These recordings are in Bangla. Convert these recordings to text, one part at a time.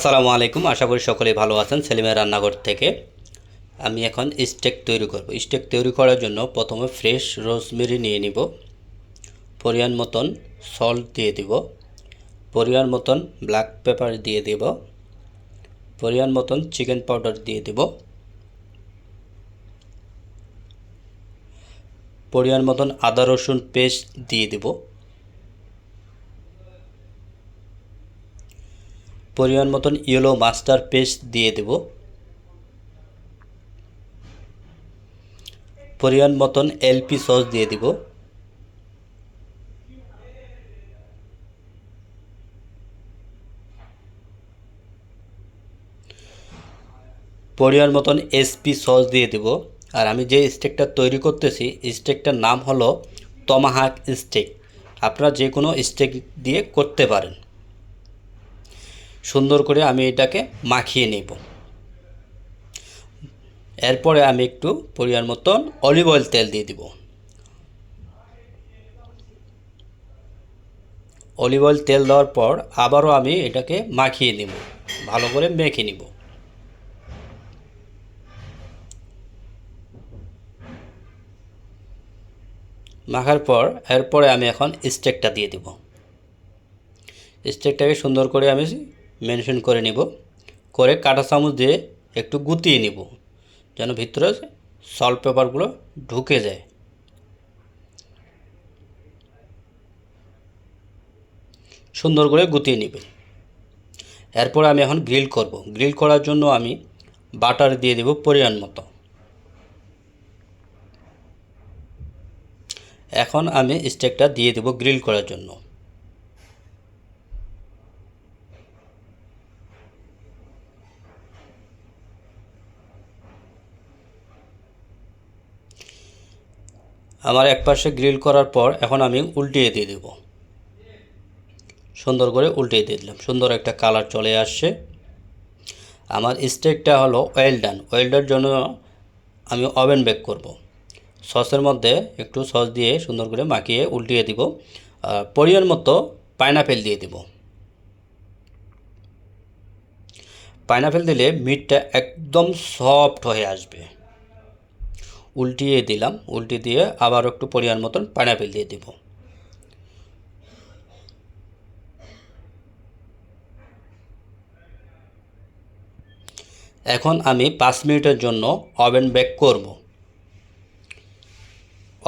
আসসালামু আলাইকুম। আশা করি সকলেই ভালো আছেন। সেলিমের রান্নাঘর থেকে আমি এখন স্টেক তৈরি করব। স্টেক তৈরি করার জন্য প্রথমে ফ্রেশ রোজমেরি নিয়ে নিব, পরিমাণ মতন সল্ট দিয়ে দিব, পরিমাণ মতন ব্ল্যাক পেপার দিয়ে দেব, পরিমাণ মতন চিকেন পাউডার দিয়ে দেব, পরিমাণ মতন আদা রসুন পেস্ট দিয়ে দেব, পরিমাণ মতন ইয়েলো মাস্টার্ড পেস্ট দিয়ে দেব, পরিমাণ মতন এলপি সস দিয়ে দিব, পরিমাণ মতন এসপি সস দিয়ে দেব। আর আমি যে স্টেকটা তৈরি করতেছি স্টেকটার নাম হলো টমাহাক স্টেক। আপনারা যে কোনো স্টেক দিয়ে করতে পারেন। সুন্দর করে আমি এটাকে মাখিয়ে নেব। এরপরে আমি একটু পরিমাণ মতন অলিভ অয়েল তেল দিয়ে দিব। অলিভ অয়েল তেল দেওয়ার পর আবারও আমি এটাকে মাখিয়ে নেব, ভালো করে মেখে নিব। মাখার পর এরপরে আমি এখন স্টেকটা দিয়ে দেব। স্টেকটাকে সুন্দর করে আমি মেনশন করে নিব, করে কাঁটা চামচ দিয়ে একটু গুটিয়ে নিব যেন ভিতরে সল্ট পেপারগুলো ঢুকে যায়। সুন্দর করে গুটিয়ে নেবেন। এরপর আমি এখন গ্রিল করব। গ্রিল করার জন্য আমি বাটার দিয়ে দেব পরিমাণ মতো। এখন আমি স্টেকটা দিয়ে দেব গ্রিল করার জন্য। আমার এক পাশে গ্রিল করার পর এখন আমি উল্টিয়ে দিয়ে দেব। সুন্দর করে উল্টিয়ে দিয়ে দিলাম। সুন্দর একটা কালার চলে আসছে। আমার স্টেকটা হলো ওয়েল ডান। ওয়েলডার জন্য আমি ওভেন বেক করব। সসের মধ্যে একটু সস দিয়ে সুন্দর করে মাখিয়ে উল্টিয়ে দিব। পরিমাণ মতো পাইনাপেল দিয়ে দিব। পাইনাপেল দিলে মিটটা একদম সফট হয়ে আসবে। উল্টিয়ে দিলাম, উল্টে দিয়ে আবার একটু পরিমাণ মতন পাইনাপেল দিয়ে দিব। এখন আমি 5 মিনিটের জন্য ওভেন বেক করব।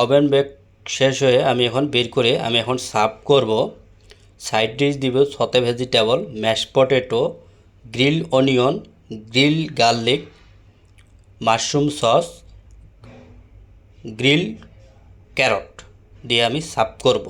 ওভেন বেক শেষ হয়ে আমি এখন বের করে আমি এখন সার্ভ করব। সাইড ডিশ দিব সতে vegetable, mash potato, grill onion, grill garlic, mushroom sauce, grill carrot দিয়ে আমি সার্ভ করব।